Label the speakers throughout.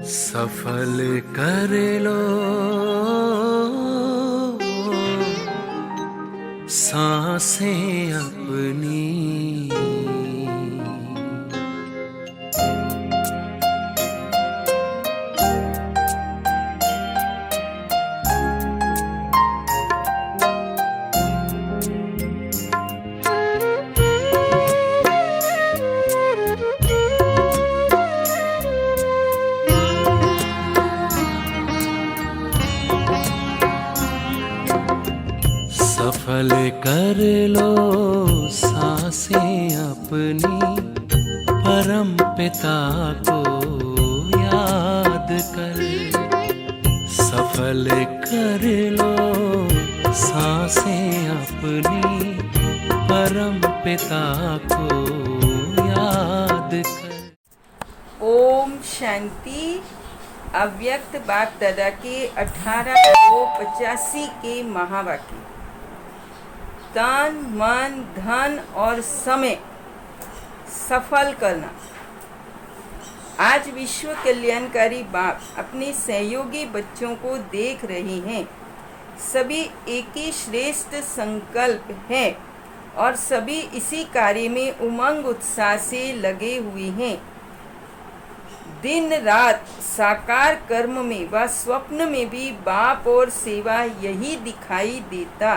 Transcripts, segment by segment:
Speaker 1: सफल कर लो सांसें अपनी। सफल कर लो सांसें अपनी, परम पिता को याद कर। सफल कर लो सांसें अपनी, परम पिता को याद कर।
Speaker 2: ओम शांति। अव्यक्त बाप दादा के 1885 के महावाक्य। तन मन धन और समय सफल करना। आज विश्व कल्याणकारी बाप अपने सहयोगी बच्चों को देख रहे हैं। सभी एक ही श्रेष्ठ संकल्प है और सभी इसी कार्य में उमंग उत्साह से लगे हुए हैं। दिन रात साकार कर्म में व स्वप्न में भी बाप और सेवा यही दिखाई देता।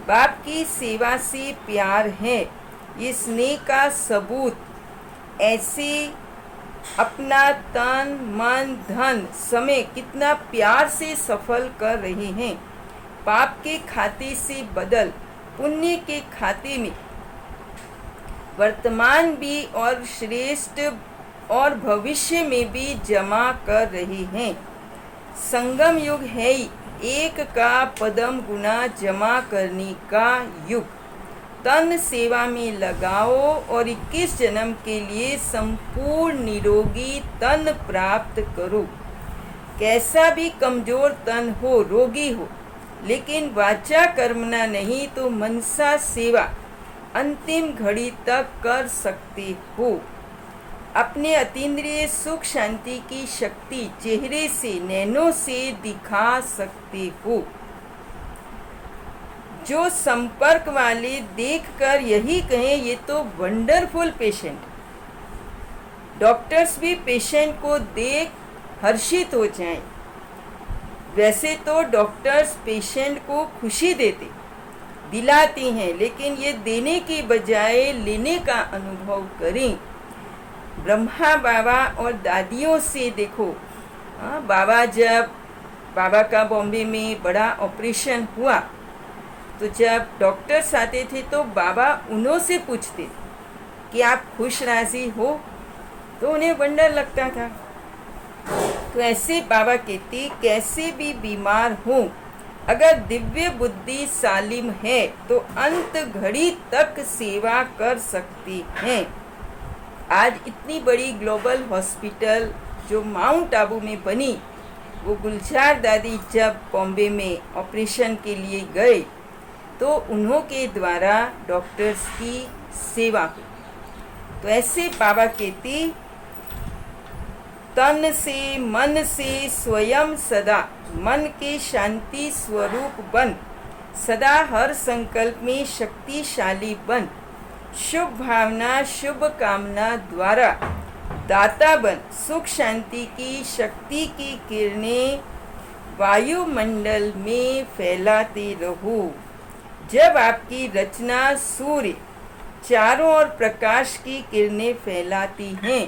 Speaker 2: बाप की सेवा से प्यार है, ये स्नेह का सबूत। ऐसे अपना तन मन धन समय कितना प्यार से सफल कर रहे हैं। पाप के खाते से बदल पुण्य के खाते में वर्तमान भी और श्रेष्ठ और भविष्य में भी जमा कर रहे हैं। संगम युग है ही एक का पदम गुना जमा करने का युग। तन सेवा में लगाओ और 21 जन्म के लिए संपूर्ण निरोगी तन प्राप्त करो। कैसा भी कमजोर तन हो, रोगी हो, लेकिन वाचा कर्मना नहीं तो मनसा सेवा अंतिम घड़ी तक कर सकते हो। अपने अतीन्द्रिय सुख शांति की शक्ति चेहरे से नैनों से दिखा सकते हो। जो संपर्क वाले देखकर यही कहें ये तो वंडरफुल पेशेंट। डॉक्टर्स भी पेशेंट को देख हर्षित हो जाएं। वैसे तो डॉक्टर्स पेशेंट को खुशी दिलाती हैं, लेकिन ये देने की बजाय लेने का अनुभव करें। ब्रह्मा बाबा और दादियों से देखो। बाबा का बॉम्बे में बड़ा ऑपरेशन हुआ तो जब डॉक्टर्स आते थे तो बाबा उन्हों से पूछते कि आप खुश राजी हो, तो उन्हें वंडर लगता था। तो ऐसे बाबा कहते कैसे भी बीमार हो, अगर दिव्य बुद्धि सालिम है तो अंत घड़ी तक सेवा कर सकती हैं। आज इतनी बड़ी ग्लोबल हॉस्पिटल जो माउंट आबू में बनी, वो गुलजार दादी जब बॉम्बे में ऑपरेशन के लिए गए तो उन्हों के द्वारा डॉक्टर्स की सेवा हुई। तो ऐसे बाबा कहते तन से मन से स्वयं सदा मन के शांति स्वरूप बन, सदा हर संकल्प में शक्तिशाली बन। शुभ भावना शुभ कामना द्वारा दाता बन, सुख शांति की शक्ति की किरणें वायुमंडल में फैलाते रहो। जब आपकी रचना सूर्य चारों ओर प्रकाश की किरणें फैलाती हैं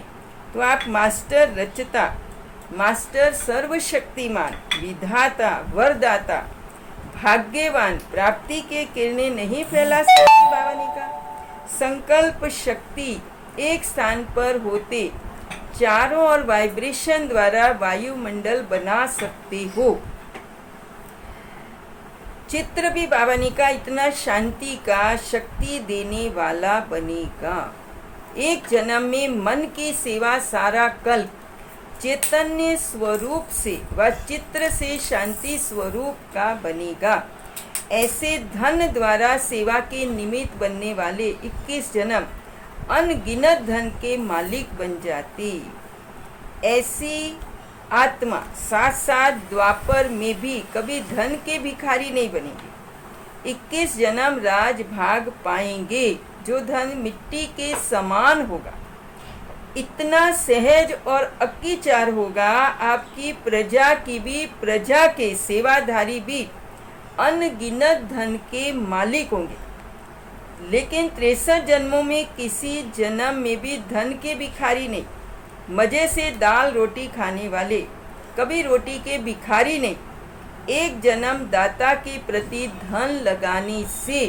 Speaker 2: तो आप मास्टर रचता, मास्टर सर्वशक्तिमान, विधाता, वरदाता, भाग्यवान प्राप्ति के किरणें नहीं फैला सकती। बाबा ने कहा संकल्प शक्ति एक स्थान पर होते चारों ओर वाइब्रेशन द्वारा वायुमंडल बना सकते हो। चित्र भी बाबा ने कहा इतना शांति का शक्ति देने वाला बनेगा। एक जन्म में मन की सेवा सारा कल्प चैतन्य स्वरूप से व चित्र से शांति स्वरूप का बनेगा। ऐसे धन द्वारा सेवा के निमित्त बनने वाले 21 जन्म अनगिनत धन के मालिक बन जाते। ऐसी आत्मा साथ साथ द्वापर में भी कभी धन के भिखारी नहीं बनेंगे। 21 जन्म राज भाग पाएंगे जो धन मिट्टी के समान होगा। इतना सहज और अकीचार होगा, आपकी प्रजा की भी, प्रजा के सेवाधारी भी अनगिनत धन के मालिक होंगे। लेकिन 63 जन्मों में किसी जन्म में भी धन के भिखारी नहीं, मजे से दाल रोटी खाने वाले, कभी रोटी के भिखारी नहीं। एक जन्म दाता के प्रति धन लगाने से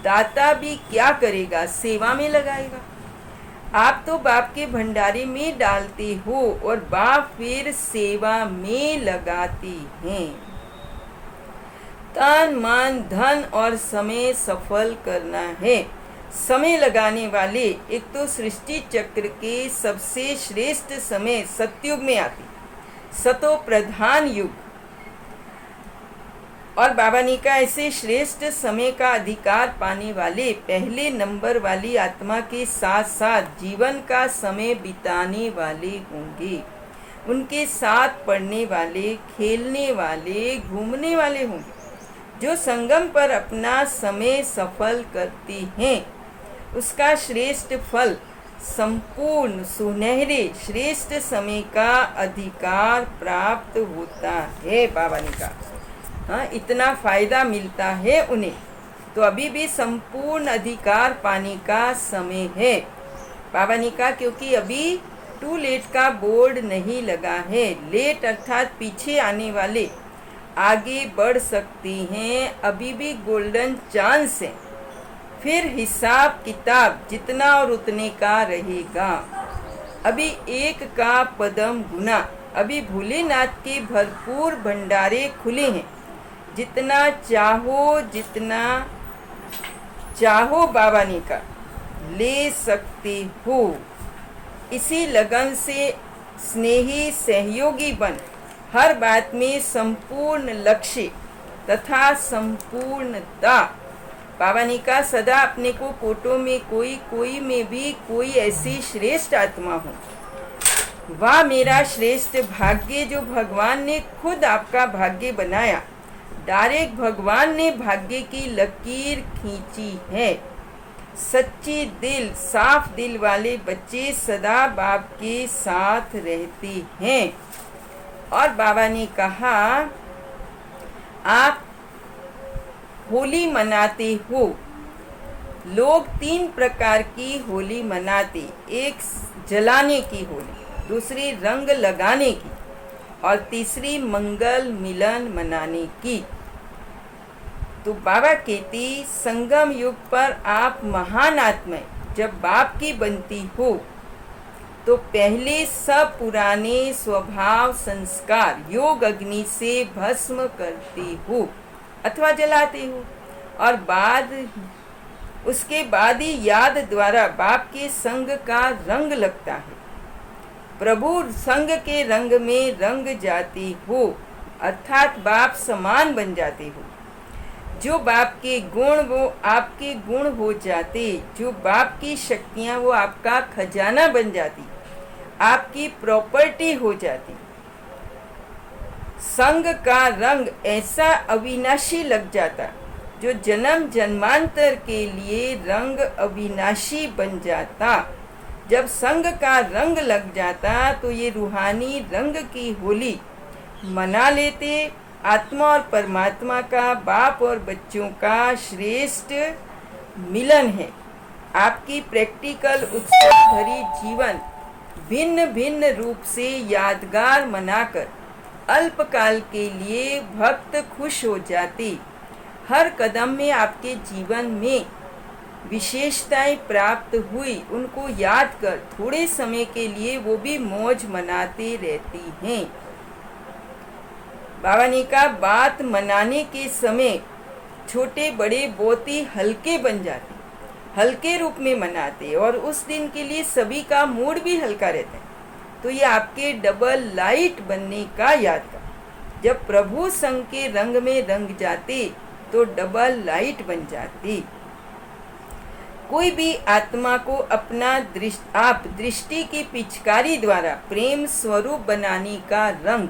Speaker 2: दाता भी क्या करेगा, सेवा में लगाएगा। आप तो बाप के भंडारे में डालते हो और बाप फिर सेवा में लगाते हैं। तन मन धन और समय सफल करना है। समय लगाने वाले एक तो सृष्टि चक्र के सबसे श्रेष्ठ समय सतयुग में आती, सतो प्रधान युग, और बाबा ने कहा ऐसे श्रेष्ठ समय का अधिकार पाने वाले पहले नंबर वाली आत्मा के साथ साथ जीवन का समय बिताने वाले होंगे। उनके साथ पढ़ने वाले, खेलने वाले, घूमने वाले होंगे। जो संगम पर अपना समय सफल करते हैं उसका श्रेष्ठ फल संपूर्ण सुनहरे श्रेष्ठ समय का अधिकार प्राप्त होता है। बाबा ने कहा हाँ, इतना फायदा मिलता है उन्हें, तो अभी भी संपूर्ण अधिकार पाने का समय है। बाबा ने कहा क्योंकि अभी टू लेट का बोर्ड नहीं लगा है। लेट अर्थात पीछे आने वाले आगे बढ़ सकते हैं, अभी भी गोल्डन चांस है। फिर हिसाब किताब जितना और उतने का रहेगा। अभी एक का पदम गुना, अभी भोलेनाथ के भरपूर भंडारे खुले हैं। जितना चाहो बाबा ने कहा ले सकते हो। इसी लगन से स्नेही सहयोगी बन हर बात में संपूर्ण लक्ष्य तथा संपूर्णता। बाबा ने कहा सदा अपने को कोटों में कोई में भी कोई ऐसी श्रेष्ठ आत्मा हो। वाह मेरा श्रेष्ठ भाग्य जो भगवान ने खुद आपका भाग्य बनाया। डायरेक्ट भगवान ने भाग्य की लकीर खींची है। सच्ची दिल साफ दिल वाले बच्चे सदा बाप के साथ रहते हैं। और बाबा ने कहा आप होली मनाते हो। लोग 3 प्रकार की होली मनाते, एक जलाने की होली, दूसरी रंग लगाने की और तीसरी मंगल मिलन मनाने की। तो बाबा कहती संगम युग पर आप महान आत्मा जब बाप की बनती हो तो पहले सब पुराने स्वभाव संस्कार योग अग्नि से भस्म करते हो अथवा जलाते हो, और उसके बाद ही याद द्वारा बाप के संग का रंग लगता है। प्रभु संग के रंग में रंग जाते हो अर्थात बाप समान बन जाते हो। जो बाप के गुण वो आपके गुण हो जाते, जो बाप की शक्तियाँ वो आपका खजाना बन जाती, आपकी प्रॉपर्टी हो जाती। संग का रंग ऐसा अविनाशी लग जाता जो जन्म जन्मांतर के लिए रंग अविनाशी बन जाता। जब संग का रंग लग जाता तो ये रूहानी रंग की होली मना लेते। आत्मा और परमात्मा का, बाप और बच्चों का श्रेष्ठ मिलन है। आपकी प्रैक्टिकल उत्सव भरी जीवन भिन्न भिन्न रूप से यादगार मनाकर अल्पकाल के लिए भक्त खुश हो जाते। हर कदम में आपके जीवन में विशेषताएं प्राप्त हुई, उनको याद कर थोड़े समय के लिए वो भी मौज मनाते रहती हैं। बाबा ने कहा बात मनाने के समय छोटे बड़े बहुत ही हल्के बन जाते, हल्के रूप में मनाते और उस दिन के लिए सभी का मूड भी हल्का रहता है। तो ये आपके डबल लाइट बनने का याद का। जब प्रभु संग के रंग में रंग जाते तो डबल लाइट बन जाती। कोई भी आत्मा को अपना आप दृष्टि की पिचकारी द्वारा प्रेम स्वरूप बनाने का रंग,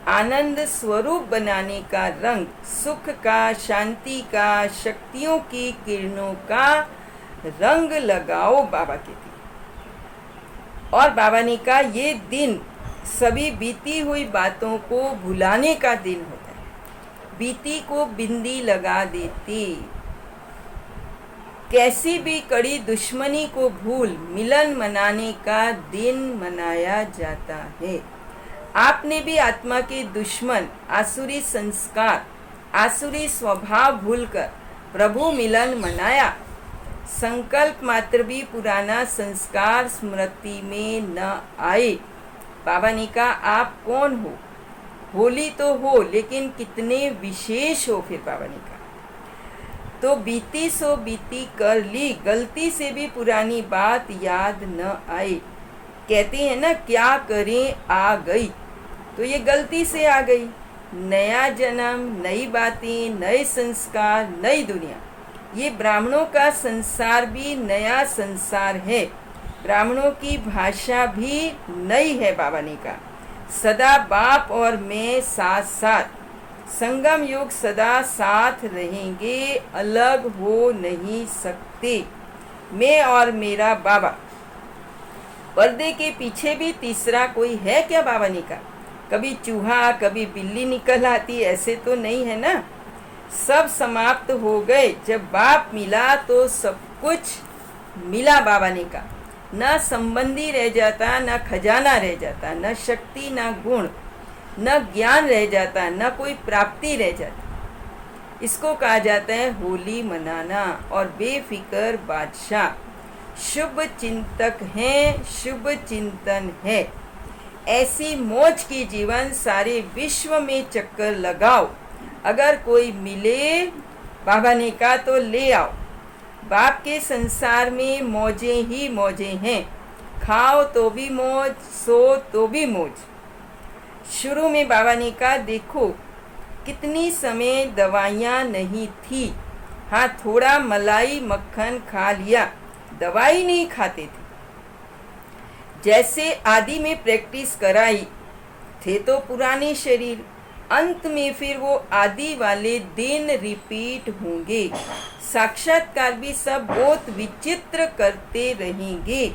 Speaker 2: आनंद स्वरूप बनाने का रंग, सुख का, शांति का, शक्तियों की किरणों का रंग लगाओ, बाबा कहते हैं। और बाबा ने कहा ये दिन सभी बीती हुई बातों को भुलाने का दिन होता है। बीती को बिंदी लगा देती, कैसी भी कड़ी दुश्मनी को भूल मिलन मनाने का दिन मनाया जाता है। आपने भी आत्मा के दुश्मन, आसुरी संस्कार, आसुरी स्वभाव भूलकर प्रभु मिलन मनाया। संकल्प मात्र भी पुराना संस्कार स्मृति में न आए। बाबा ने कहा आप कौन हो? होली तो हो, लेकिन कितने विशेष हो। फिर बाबा ने कहा तो बीती सो बीती कर ली, गलती से भी पुरानी बात याद न आए। कहते हैं ना क्या करें आ गई, तो ये गलती से आ गई। नया जन्म, नई बातें, नए संस्कार, नई दुनिया। ये ब्राह्मणों का संसार भी नया संसार है, ब्राह्मणों की भाषा भी नई है। बाबा ने कहा सदा बाप और मैं साथ साथ, संगम युग सदा साथ रहेंगे, अलग हो नहीं सकते। मैं और मेरा बाबा। पर्दे के पीछे भी तीसरा कोई है क्या? बाबा ने कहा कभी चूहा कभी बिल्ली निकल आती, ऐसे तो नहीं है ना। सब समाप्त हो गए। जब बाप मिला तो सब कुछ मिला। बाबा ने कहा न संबंधी रह जाता, न खजाना रह जाता, न शक्ति, न गुण, न ज्ञान रह जाता, न कोई प्राप्ति रह जाती। इसको कहा जाता है होली मनाना। और बेफिक्र बादशाह शुभ चिंतक हैं, शुभ चिंतन है। ऐसी मौज की जीवन सारे विश्व में चक्कर लगाओ। अगर कोई मिले, बाबा ने कहा तो ले आओ। बाप के संसार में मौजें ही मौजें हैं। खाओ तो भी मौज, सो तो भी मौज। शुरू में बाबा ने कहा देखो कितनी समय दवाइयाँ नहीं थी। हाँ थोड़ा मलाई मक्खन खा लिया, दवाई नहीं खाते थे। जैसे आदि में प्रैक्टिस कराई थे तो पुराने शरीर, अंत में फिर वो आदि वाले दिन रिपीट होंगे। साक्षात्कार भी सब बहुत विचित्र करते रहेंगे।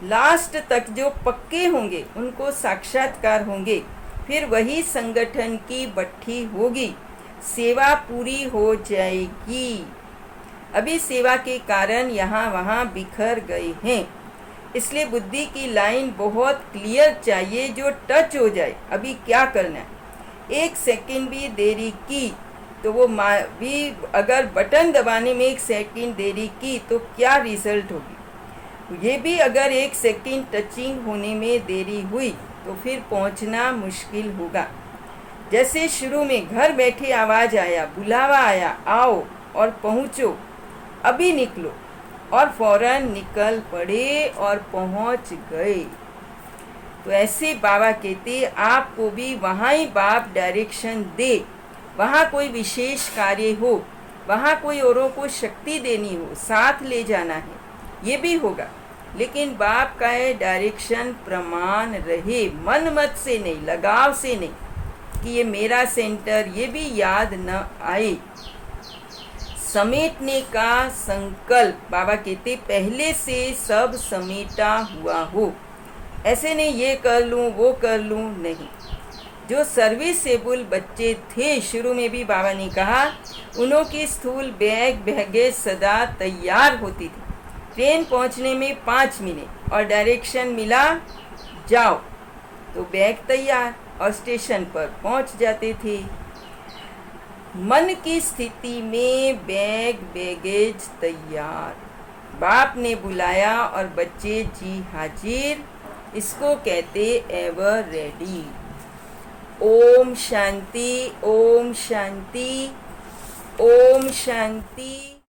Speaker 2: लास्ट तक जो पक्के होंगे उनको साक्षात्कार होंगे। फिर वही संगठन की भट्ठी होगी, सेवा पूरी हो जाएगी। अभी सेवा के कारण यहाँ वहाँ बिखर गए हैं, इसलिए बुद्धि की लाइन बहुत क्लियर चाहिए जो टच हो जाए। अभी क्या करना है, 1 सेकंड भी देरी की तो वो भी, अगर बटन दबाने में 1 सेकंड देरी की तो क्या रिजल्ट होगी। ये भी अगर 1 सेकंड टचिंग होने में देरी हुई तो फिर पहुंचना मुश्किल होगा। जैसे शुरू में घर बैठे आवाज़ आया, बुलावा आया, आओ और पहुँचो, अभी निकलो, और फौरन निकल पड़े और पहुँच गए। तो ऐसे बाबा कहते आपको भी वहाँ ही बाप डायरेक्शन दे, वहाँ कोई विशेष कार्य हो, वहाँ कोई औरों को शक्ति देनी हो, साथ ले जाना है, ये भी होगा। लेकिन बाप का है डायरेक्शन प्रमाण रहे, मन मत से नहीं, लगाव से नहीं कि ये मेरा सेंटर, ये भी याद न आए। समेटने का संकल्प, बाबा कहते पहले से सब समेटा हुआ हो। ऐसे नहीं ये कर लूँ वो कर लूँ, नहीं। जो सर्विसेबल बच्चे थे, शुरू में भी बाबा ने कहा उन्हों की स्थूल बैगेज सदा तैयार होती थी। ट्रेन पहुंचने में 5 मिनट और डायरेक्शन मिला जाओ तो बैग तैयार और स्टेशन पर पहुंच जाते थे। मन की स्थिति में बैगेज तैयार, बाप ने बुलाया और बच्चे जी हाजिर, इसको कहते एवर रेडी। ओम शांति, ओम शांति, ओम शांति।